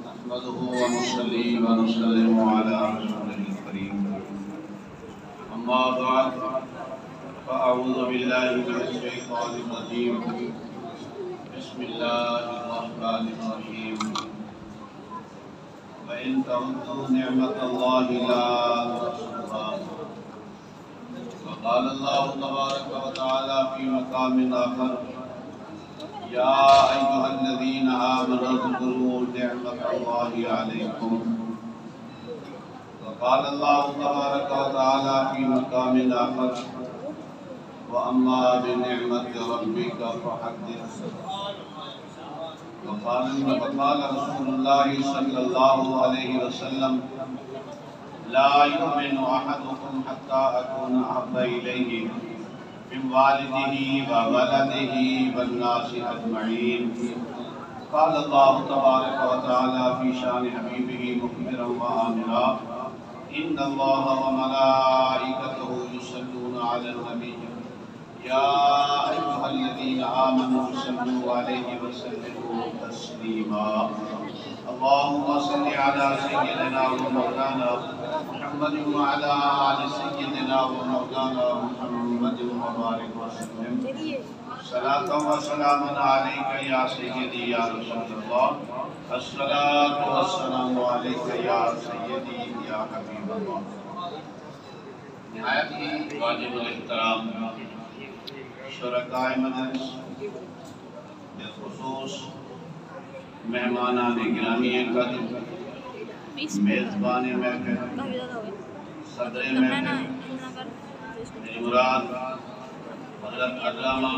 نحمده ونصلي ونسلم على رسوله الكريم أما بعد فأعوذ بالله من الشيطان الرجيم بسم الله الرحمن الرحيم وإن تعدوا نعمة الله لا تحصوها وقال الله تبارك وتعالى في مقام آخر يا أيها الذين آمنوا اذكروا نعمة الله عليكم وقال الله تبارك وتعالى في مقام آخر وأما بنعمة ربك فحدث وقال رسول الله صلى الله عليه وسلم لا يؤمن أحدكم حتى أكون أحب إليه من والده وولده والناس أجمعين قال الله تبارك وتعالى في شان حبيبه مخبرا وآمرا إن الله وملائكته يصلون على النبي يا أيها الذين آمنوا صلوا عليه وسلموا تسليما اللهم صل على سيدنا ومولانا محمد وعلى آل سيدنا ومولانا محمد وبارك وسلم صلاة وسلام عليك يا سيدي يا رسول الله الصلاة والسلام عليك يا سيدي يا حبيب الله نہایت ہی واجب الاحترام شرکائے مجلس بالخصوص مہمانان گرامی قدر میزبان محفل صدر محفل میری مراد حضرت علامہ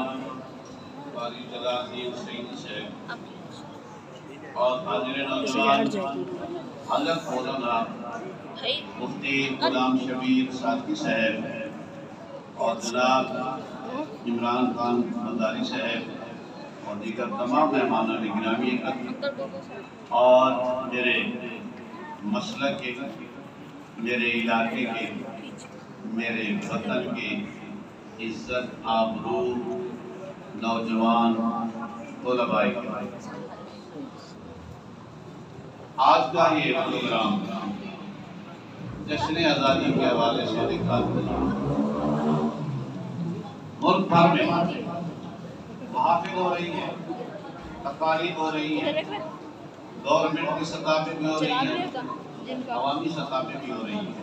قاری جلال الدین سعید صاحب اور حاضرین اکرام حضرت مولانا مفتی غلام شبیر صادقی صاحب اور جناب عمران خان مداری صاحب اور دیگر تمام مہمانان گرامی اور میرے مسلک کے میرے علاقے کے میرے وطن کے عزت آبرو نوجوان طلباء کرام آج کا یہ پروگرام جشن آزادی کے حوالے سے دکھاتا ہے ملک بھر میں محافل ہو رہی ہے تقاریب ہو رہی ہیں گورنمنٹ کی سطح پہ بھی ہو رہی ہیں عوامی سطح پہ بھی ہو رہی ہیں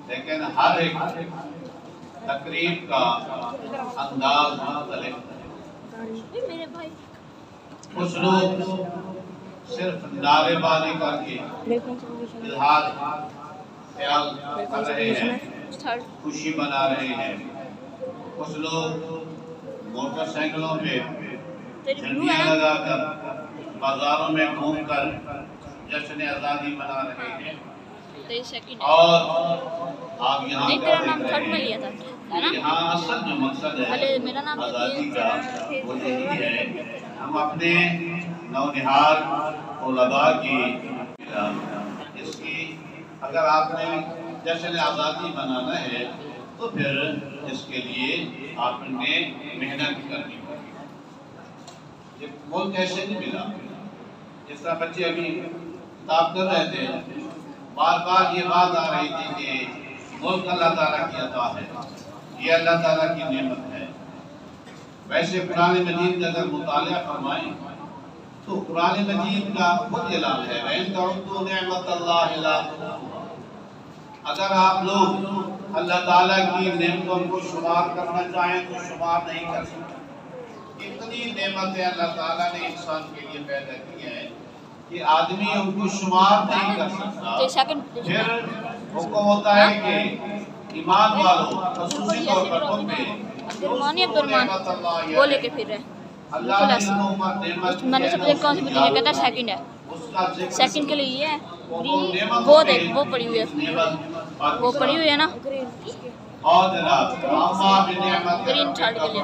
لیکن ہر ایک تقریب کا انداز مختلف ہے کچھ لوگ صرف نعرے بازی کر کے اظہار خیال کر رہے ہیں خوشی منا رہے ہیں کچھ لوگ موٹر سائیکلوں پہ جھنڈیاں لگا کر بازاروں میں گھوم کر جشن آزادی منا رہے ہیں اور آپ یہاں کیا دیکھ رہے ہیں یہاں اصل جو مقصد ہے آزادی کا وہ یہی ہے ہم اپنے نونہار طلباء کی اس کی اگر آپ نے جشن آزادی منانا ہے تو پھر اس کے لیے آپ نے محنت کرنی ہوگی یہ ملک ایسے نہیں ملا جس طرح بچے ابھی کتاب کر رہے تھے بار بار یہ بات آ رہی تھی کہ ملک اللہ تعالیٰ کی عطا ہے یہ اللہ تعالیٰ کی نعمت ہے ویسے قرآن مجید کا اگر مطالعہ فرمائیں تو قرآن مجید کا خود اعلان ہے وَإِن تَعُدُّوا نِعْمَةَ اللَّهِ لَا تُحْصُوهَا اگر آپ لوگ اللہ تعالیٰ کی نعمتوں کو شمار کرنا چاہیں تو شمار نہیں کر سکتے اتنی نعمتیں اللہ تعالیٰ نے انسان کے لیے پیدا کی ہیں کہ آدمی ان کو شمار نہیں کر سکتا پھر حکم ہوتا ہے کہ ایمان والوں خصوصی طور پر خود میں وہ لے کے پھر رہے میں نے سب سے کون سی بلی ہے کہتا ہے سیکنڈ ہے سیکنڈ کے لیے یہ ہے وہ دیکھ وہ پڑی ہوئی ہے وہ پڑی ہوئی ہے نا گرین تھرڈ کے لیے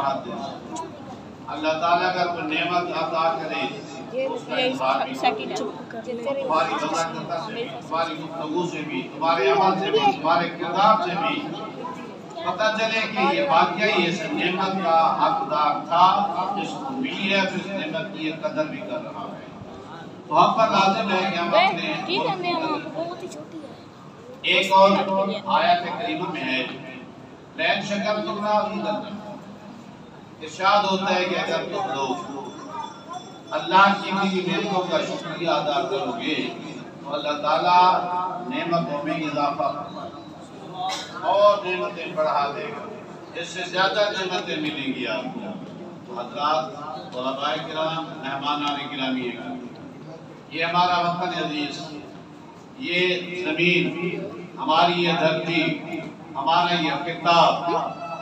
اللہ تعالیٰ اگر کوئی نعمت عطا کرے سیکنڈ تمہاری تمہاری گفتگو سے بھی تمہارے عمل سے بھی تمہارے کردار سے بھی پتہ چلے کہ یہ واقعی اس نعمت کا حقدار تھا جس کو ملی ہے اس نعمت کی قدر بھی کر رہا ہے۔ تو ہم پر لازم ہے کہ ہم اپنے ایک اور آیت کریمہ میں ہے لئن شکرتم لأزیدنکم، ارشاد ہوتا ہے کہ اگر تم لوگ اللہ کی دی نعمتوں کا شکریہ ادا کرو گے تو اللہ تعالیٰ نعمتوں میں اضافہ اور نعمتیں بڑھا دے گا، اس سے زیادہ نعمتیں ملیں گی آپ کو۔ تو حضرات، طلباء کرام، مہمانان گرامی، یہ ہمارا وطن عزیز، یہ زمین، ہماری یہ دھرتی، ہمارا یہ خطہ،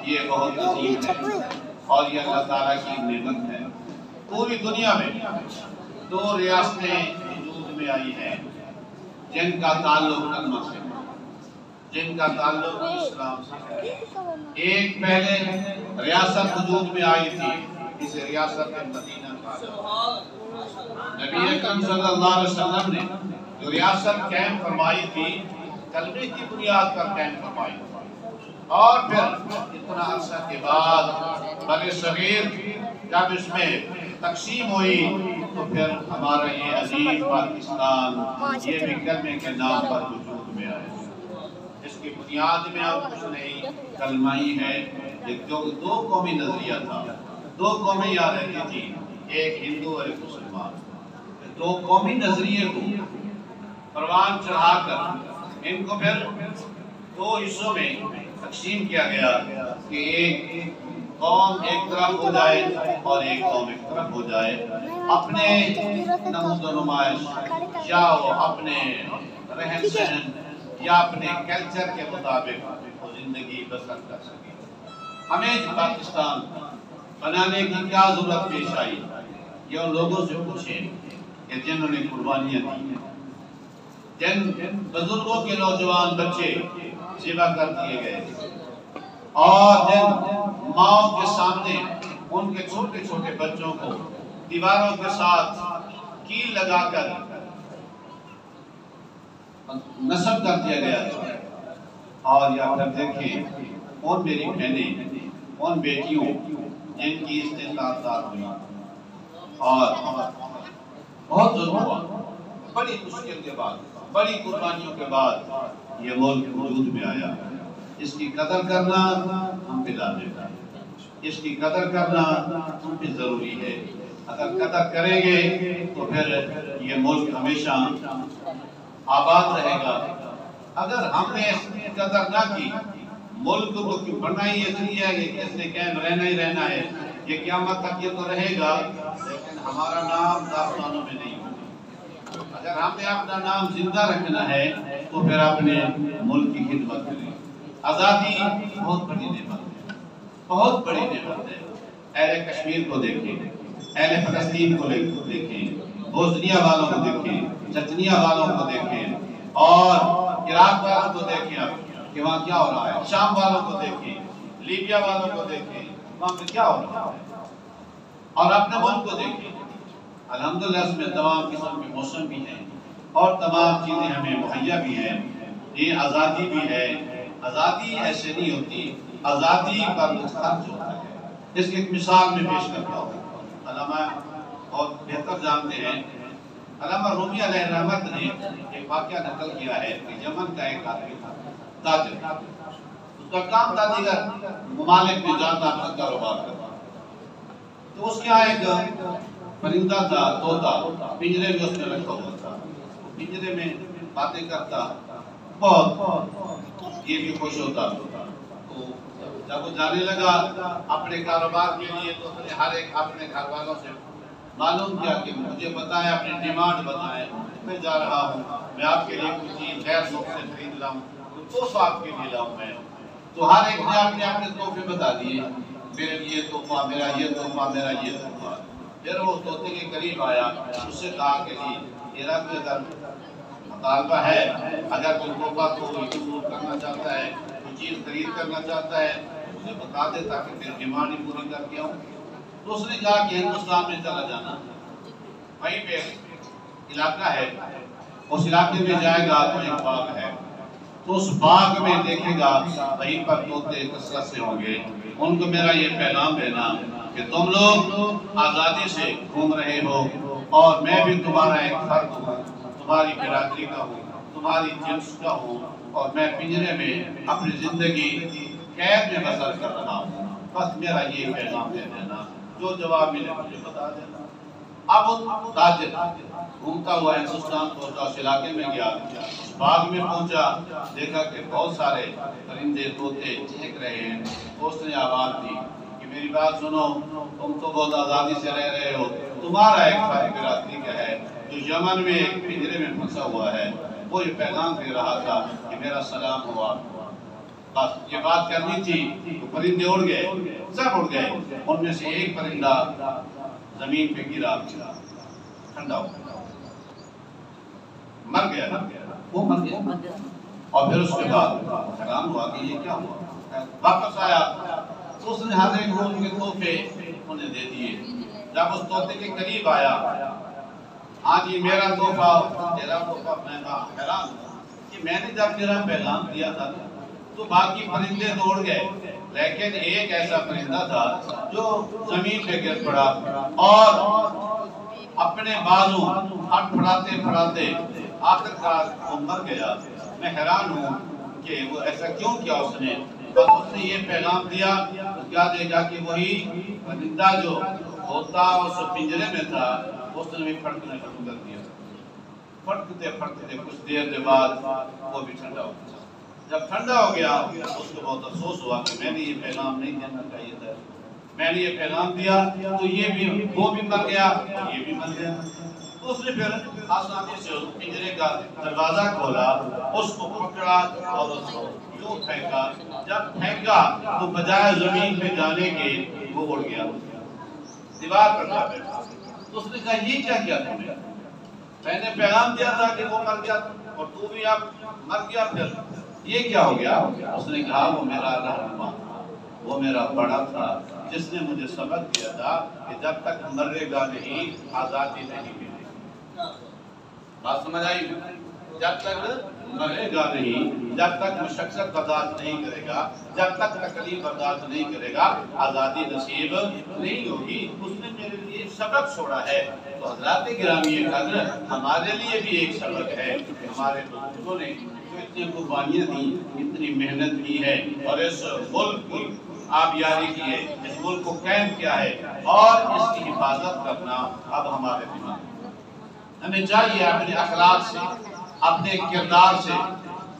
یہ بہت عظیم ہے اور یہ اللہ تعالیٰ کی نعمت ہے۔ پوری دنیا میں 2 ریاستیں وجود میں آئی ہیں جن کا تعلق کلمہ سے، جن کا تعلق اسلام سے ہے۔ ایک پہلے ریاست وجود میں آئی تھی، اسے ریاست مدینہ کہا جاتا ہے۔ نبی اکرم صلی اللہ علیہ وسلم نے جو ریاست قائم فرمائی تھی، کلمے کی بنیاد پر قائم فرمائی تھی، اور پھر اتنا عرصہ کے بعد بر صغیر جب اس میں تقسیم ہوئی تو پھر ہمارا یہ عزیز پاکستان یہ بھی کلمے کے نام پر وجود میں آئے۔ اس کی بنیاد میں اب کچھ نہیں، کلمہ ہی ہے۔ جو 2 قومی نظریہ تھا، 2 قومیں یاد رہتی تھی، ایک ہندو اور ایک مسلمان۔ 2 قومی نظریے کو پروان چڑھا کر ان کو پھر 2 حصوں میں تقسیم کیا گیا کہ ایک قوم ایک طرف ہو جائے اور ایک قوم ایک طرف ہو جائے، اپنے نمود و نمائش یا وہ اپنے رہن سہن یا اپنے کلچر کے مطابق وہ زندگی بسر کر سکے۔ ہمیں پاکستان بنانے کی کیا ضرورت پیش آئی، یہ ان لوگوں سے پوچھیں کہ جنہوں نے قربانیاں دی ہیں، جن بزرگوں کے نوجوان بچے ذبح کر دیے گئے اور جن ماؤں کے سامنے ان کے چھوٹے چھوٹے بچوں کو دیواروں کے ساتھ کیل لگا کر نصب کر دیا گیا تھا۔ اور یا پھر دیکھیں ان میری بہنیں، ان بیٹیوں جن کی استعداد ہوئی اور بہت ظلم ہوا، بڑی مشکل کے بعد، بڑی قربانیوں کے بعد یہ ملک وجود میں آیا۔ اس کی قدر کرنا ہم پہ لازم ہے، اس کی قدر کرنا ہم پہ ضروری ہے۔ اگر قدر کریں گے تو پھر یہ ملک ہمیشہ آباد رہے گا۔ اگر ہم نے اس کی قدر نہ کی، ملک کو بنائی اس لیے ہے کہ اس نے قائم رہنا ہی رہنا ہے، یہ قیامت تک یہ تو رہے گا، لیکن ہمارا نام داستانوں میں نہیں ہوگا۔ اگر ہم نے اپنا نام زندہ رکھنا ہے تو پھر اپنے ملک کی خدمت کریں۔ آزادی بہت بڑی نعمت ہے، بہت بڑی نعمت ہے۔ اہل کشمیر کو دیکھیں، اہل فلسطین کو دیکھیں، بوسنیا والوں کو دیکھیں، چچنیا والوں کو دیکھیں، اور عراق والوں کو دیکھیں آپ کہ وہاں کیا ہو رہا ہے، شام والوں کو دیکھیں، لیبیا والوں کو دیکھیں، وہاں پہ کیا ہو رہا ہے، اور اپنے ملک کو دیکھیں۔ الحمدللہ اس میں تمام قسم کے موسم بھی ہیں اور تمام چیزیں ہمیں مہیا بھی ہیں۔ یہ آزادی بھی ہے۔ آزادی ایسے نہیں ہوتی، آزادی پر خرچ ہوتا ہے۔ اس کی ایک مثال میں پیش کرتا ہوں۔ علامہ بہت بہتر جانتے ہیں، علامہ رومی علیہ رحمت نے ایک واقعہ نقل کیا ہے کہ یمن کا ایک آدمی تھا، تاجر، اس کا کام تھا دیگر ممالک میں جاتا اپنا کاروبار کرتا۔ تو اس کے یہاں ایک پرندہ تھا، طوطا، پنجرے میں اس نے رکھا ہوا تھا، پنجرے میں باتیں کرتا، بہت یہ بھی خوش ہوتا۔ تو جب وہ جانے لگا اپنے کاروبار کے لیے تو اس نے ہر ایک اپنے گھر والوں سے معلوم کیا کہ مجھے بتائیں، اپنی ڈیمانڈ بتائیں، میں جا رہا ہوں، میں آپ کے لیے کچھ چیز غیر ملک سے خرید لاؤں، کچھ تحفہ آپ کے لیے لاؤں میں۔ تو ہر ایک نے اپنے اپنے تحفے بتا دیے، میرے لیے تحفہ، میرا یہ تحفہ، میرا یہ تحفہ۔ پھر وہ طوطے کے قریب آیا، اس سے کہا کہ جی میرا بھی اگر مطالبہ ہے، اگر کوئی تحفہ کو وصول کرنا چاہتا ہے، کوئی چیز خرید کرنا چاہتا ہے، مجھے بتا دے تاکہ میری ڈیمانڈ ہی پوری کر کے آؤں۔ تو اس نے کہا کہ ہندوستان میں چلا جانا، وہیں پہ علاقہ ہے، اس علاقے میں جائے گا تو ایک باغ ہے، تو اس باغ میں دیکھے گا وہیں پر طوطے کثرت سے ہوں گے، ان کو میرا یہ پیغام دینا کہ تم لوگ آزادی سے گھوم رہے ہو اور میں بھی تمہارا ایک فرد ہوں، تمہاری برادری کا ہوں، تمہاری جنس کا ہوں، اور میں پنجرے میں اپنی زندگی قید میں بسر کر رہا ہوں، بس میرا یہ پیغام دے دینا، جو جواب ملے مجھے بتا دینا۔ اب وہ تاجر گھومتا ہوا ہندوستان پہنچا، اس علاقے میں گیا، اس باغ میں پہنچا، دیکھا کہ بہت سارے پرندے طوطے چہک رہے ہیں۔ اس نے آواز دی کہ میری بات سنو، تم تو بہت آزادی سے رہ رہے ہو، تمہارا ایک فرد برادری کا ہے جو یمن میں ایک پنجرے میں پھنسا ہوا ہے، وہ یہ پیغام دے رہا تھا کہ میرا سلام ہوا۔ بس یہ بات کرنی تھی، تو پرندے اڑ گئے، سب اڑ گئے، ان میں سے ایک پرندہ زمین پہ گرا، ٹھنڈا ہو گیا، مر گیا، وہ مر گیا۔ اور پھر اس کے بعد حیران ہوا کہ یہ کیا ہوا، واپس آیا، اس نے ہر ایک روز کے تحفے انہیں دے دیے۔ جب اس طوطے کے قریب آیا، ہاں جی میرا تحفہ، تیرا تحفہ، میں حیران ہوا کہ میں نے جب تیرا پیغام دیا تھا تو باقی پرندے دوڑ گئے، لیکن ایک ایسا پرندہ تھا جو زمین پہ گر پڑا اور اپنے بازو ہاتھ پھڑاتے پھڑاتے آخرکار وہ مر گیا۔ میں حیران ہوں کہ وہ ایسا کیوں کیا اس نے، بس اس نے یہ پیغام دیا، کیا دے گا کہ وہی پرندہ جو ہوتا اس پنجرے میں تھا، اس نے بھی پھڑکنا شروع کر دیا، پھڑکتے پھڑکتے کچھ دیر کے بعد وہ بھی ٹھنڈا ہو گیا۔ جب ٹھنڈا ہو گیا اس کو بہت افسوس ہوا کہ میں نے یہ پیغام نہیں دینا چاہیے تھا، میں نے یہ پیغام دیا تو یہ بھی، وہ بھی مر گیا اور یہ بھی مر گیا۔ اس نے پھر آسانی سے اس پنجرے کا دروازہ کھولا، اس کو پکڑا اور اس کو یوں پھینکا، جب پھینکا تو بجائے زمین پہ جانے کے وہ اڑ گیا، دیوار پر جا بیٹھا۔ اس نے کہا یہ کیا کیا تم نے، میں نے پیغام دیا تھا کہ وہ مر گیا اور تو بھی اب مر گیا، پھر یہ کیا ہو گیا؟ اس نے کہا وہ میرا رہنما، وہ میرا بڑا تھا جس نے مجھے سبق دیا تھا کہ جب تک مرے گا نہیں آزادی نہیں ملے گی۔ بات سمجھ آئی؟ جب تک مرے گا نہیں، جب تک مشقت برداشت نہیں کرے گا، جب تک تکلیف برداشت نہیں کرے گا، آزادی نصیب نہیں ہوگی۔ اس نے میرے لیے سبق چھوڑا ہے۔ تو حضرات گرامی قدر، ہمارے لیے بھی ایک سبق ہے، ہمارے بزرگوں نے اتنی قربانیاں دی، اتنی محنت کی ہے اور اس ملک کی آبیاری کی ہے، اس ملک کو قائم کیا ہے، اور اس کی حفاظت کرنا اب ہمارے دماغ میں۔ ہمیں چاہیے اپنے اخلاق سے، اپنے کردار سے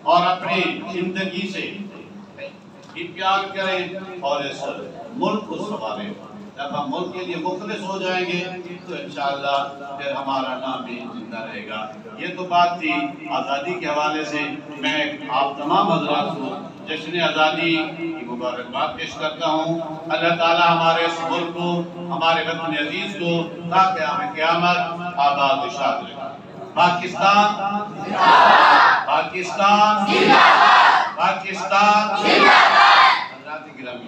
اور اپنی زندگی سے بھی پیار کریں اور اس ملک کو سنبھالیں۔ جب ہم ملک کے لیے مخلص ہو جائیں گے تو انشاءاللہ پھر ہمارا نام بھی زندہ رہے گا۔ یہ تو بات تھی آزادی کے حوالے سے۔ میں آپ تمام حضرات کو جشن آزادی کی مبارکباد پیش کرتا ہوں۔ اللہ تعالی ہمارے اس ملک کو، ہمارے وطن عزیز کو تا قیام قیامت آباد و شاد رکھے۔ پاکستان زندہ باد، پاکستان زندہ باد، پاکستان زندہ باد۔ حضرات گرامی،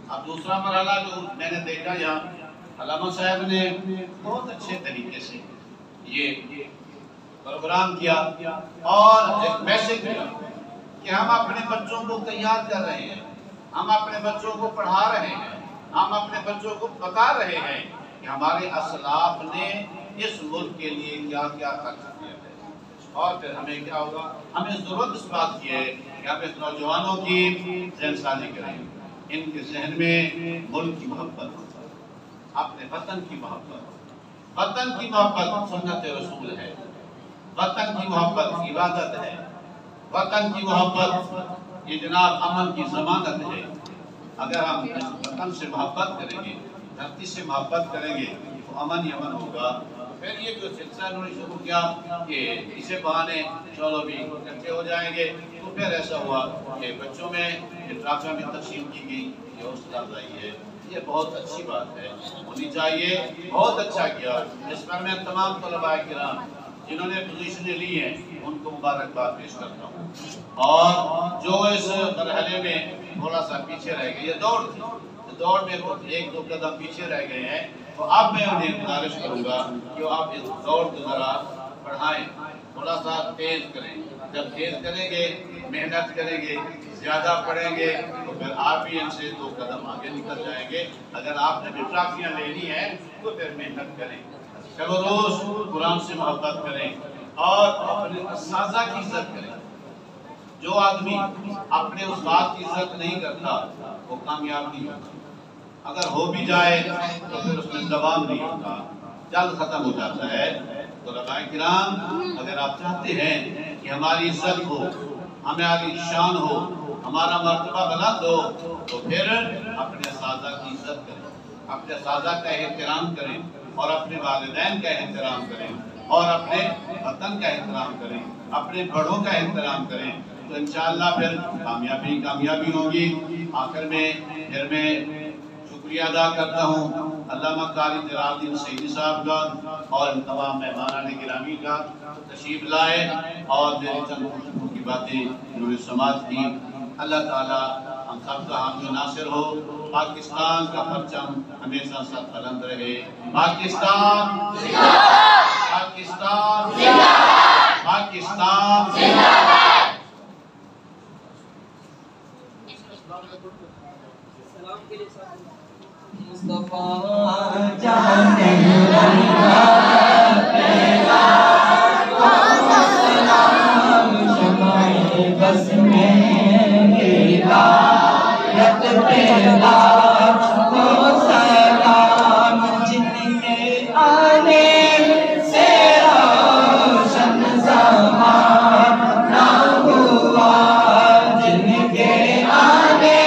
اب دوسرا مرحلہ جو میں نے دیکھا یہاں علامہ صاحب نے بہت اچھے طریقے سے یہ پروگرام کیا اور ایک میسج دیا کہ ہم اپنے بچوں کو تیار کر رہے ہیں، ہم اپنے بچوں کو پڑھا رہے ہیں، ہم اپنے بچوں کو بتا رہے ہیں کہ ہمارے اسلاف نے اس ملک کے لیے کیا کیا خرچ کیا ہے، اور پھر ہمیں کیا ہوگا۔ ہمیں ضرورت اس بات کی ہے کہ ہم اس نوجوانوں کی ذہن سازی کریں، ان کے ذہن میں ملک کی محبت، اپنے وطن کی محبت، وطن کی محبت سنت رسول ہے، وطن کی محبت عبادت ہے، وطن کی محبت یہ جناب امن کی ضمانت ہے۔ اگر ہم اس وطن سے محبت کریں گے، دھرتی سے محبت کریں گے تو امن ہی امن ہوگا۔ پھر یہ جو سلسلہ انہوں نے شروع کیا کہ اسے بہانے چلو بھی اکٹھے ہو جائیں گے، تو پھر ایسا ہوا کہ بچوں میں ٹرافیاں بھی تقسیم کی گئی، یہ حوصلہ افزائی ہے، یہ بہت اچھی بات ہے، ہونی چاہیے، بہت اچھا کیا۔ اس پر میں تمام طلباء کرام جنہوں نے پوزیشنیں لی ہیں ان کو مبارکباد پیش کرتا ہوں، اور جو اس مرحلے میں تھوڑا سا پیچھے رہ گئے، یہ دوڑ تھی، دوڑ میں ایک دو قدم پیچھے رہ گئے ہیں، تو اب میں انہیں گزارش کروں گا کہ آپ اس دوڑ کو ذرا بڑھائیں، تھوڑا تھوڑا سا تیز کریں. جب تیز کریں گے، محنت کریں گے، زیادہ پڑھیں گے تو پھر آپ بھی ان سے 2 قدم آگے نکل جائیں گے. اگر آپ نے بھی ٹرافیاں لینی ہیں تو پھر محنت کریں. شب و روز قرآن سے محبت کریں اور اپنے اساتذہ کی عزت کریں. جو آدمی اپنے استاد کی عزت نہیں کرتا وہ کامیاب نہیں ہوتا. اگر ہو بھی جائے تو پھر اس میں دوام نہیں ہوتا، جلد ختم ہو جاتا ہے. تو علماء کرام، اگر آپ چاہتے ہیں کہ ہماری عزت ہو، ہماری شان ہو، ہمارا مرتبہ بلند ہو، تو پھر اپنے اساتذہ کی عزت کریں، اپنے اساتذہ کا احترام کریں اور اپنے والدین کا احترام کریں اور اپنے وطن کا احترام کریں، اپنے بڑوں کا احترام کریں. تو انشاءاللہ پھر کامیابی ہوگی. آخر میں پھر میں شکریہ ادا کرتا ہوں علامہ قاری جلال الدین سعیدی صاحب کا اور تمام مہمانان گرامی کا تشریف لائے اور میری چند کی باتیں انہوں نے سماعت کی. اللہ تعالیٰ ہم سب کا حامی و ناصر ہو. پاکستان کا پرچم ہمیشہ سر بلند رہے. پاکستان زندہ باد! پاکستان زندہ باد! پاکستان زندہ باد! مصطفیٰ جانے اللہ پیدا سلام شمع بس میں ہدایت پیدا تو سلام جن کے آنے سے روشن زمانہ ہوا، جن کے آنے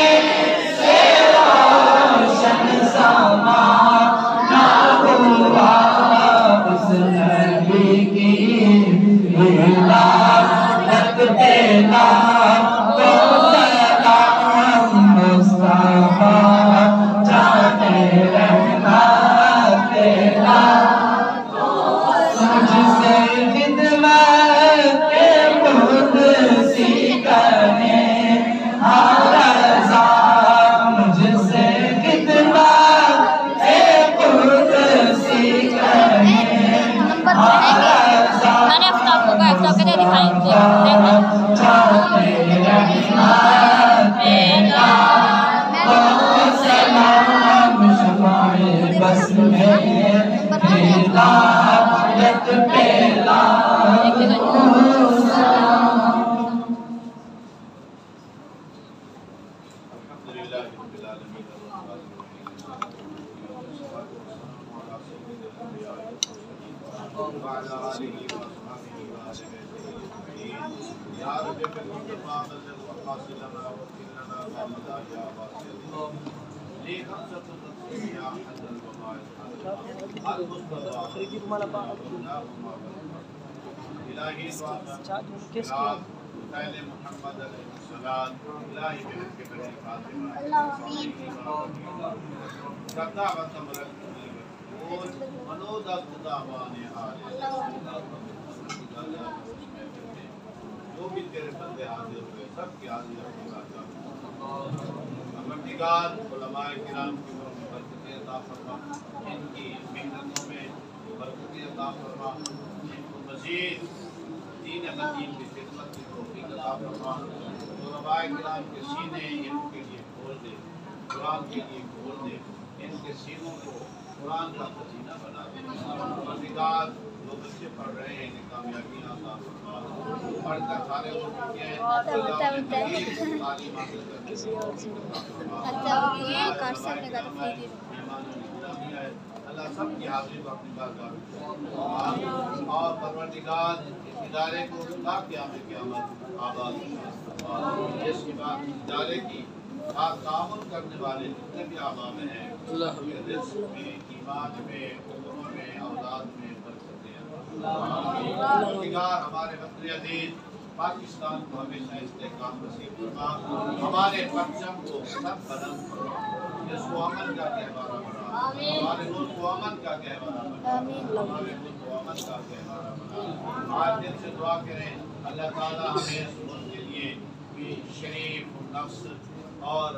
جو بھی تیرے بندے حاضر ہوئے سب کی حاضر پروردگار علماء کرام کی برکتیں عطا فرما، ان کی محنتوں میں برکتیں عطا فرما، ان کو مزید دین مدین کی خدمت کی توفیق عطا فرما. علماء کرام کے سینے ان کے لیے کھول دے، قرآن کے لیے کھول دے، ان کے سینوں کو قرآن کا خزینہ بنا دے. پروردگار جو بچے پڑھ رہے ہیں انہیں کامیابیاں عطا فرما، پڑھ کر سارے ہو چکے ہیں تعلیم حاصل کرنے کی اللہ سب کی حاضری کو اپنی بارگاہ اور پروردگار اس ادارے کو تا قیامت قیامت آباد اس ادارے کی تعاون کرنے والے جتنے بھی اعضاء ہیں رزق میں، ایمان میں، عمروں میں، اولاد میں برکتیں پروردگار ہمارے وطن عزیز پاکستان کو ہمیشہ استحکام نصیب فرما، ہمارے پرچم کو سب بلند فرما، اس کو امن کا گہوارہ بنا، ہمارے ملک کو امن کا گہوارہ بنا، ہمارے ملک کو امن کا گہوارہ بنا. آج دل سے دعا کریں اللہ تعالیٰ ہمیں اس ملک کے لیے بھی شریف نفس اور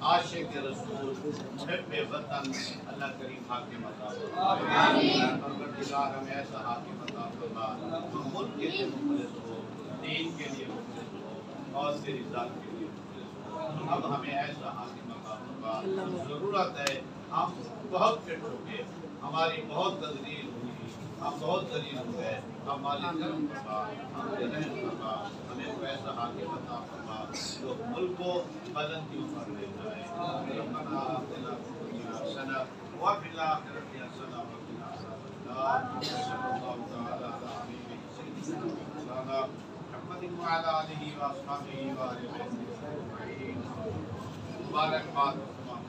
عاشق رسول محب وطن اللہ کریم حاکم عطا فرمائے. پروردگار ہمیں ایسا حاکم عطا عطا فرما جو ملک کے لیے مخلص ہو، دین کے لیے مخلص ہو اور تیری ذات کے لیے مخلص ہو۔ اب ہمیں ایسا حاکم عطا فرما، ضرورت ہے، ہم بہت فٹ ہو گئے، ہماری بہت تدبیر ہوئی، ہم بہت ذلیل ہو گئے، ہم مالک کرم فرما، ہم رحم فرما، ہمیں کوئی ایسا حاکم عطا فرما جو ملک کو بلندیوں پر لے جائے۔ ربنا آتنا فی الدنیا حسنہ وفی الآخرۃ حسنہ وقنا عذاب النار۔ صلی اللہ تعالی علی حبیبہ سیدنا مولانا محمد وعلی آلہ واصحابہ وآل بیتہ اجمعین۔ مبارکباد تمام۔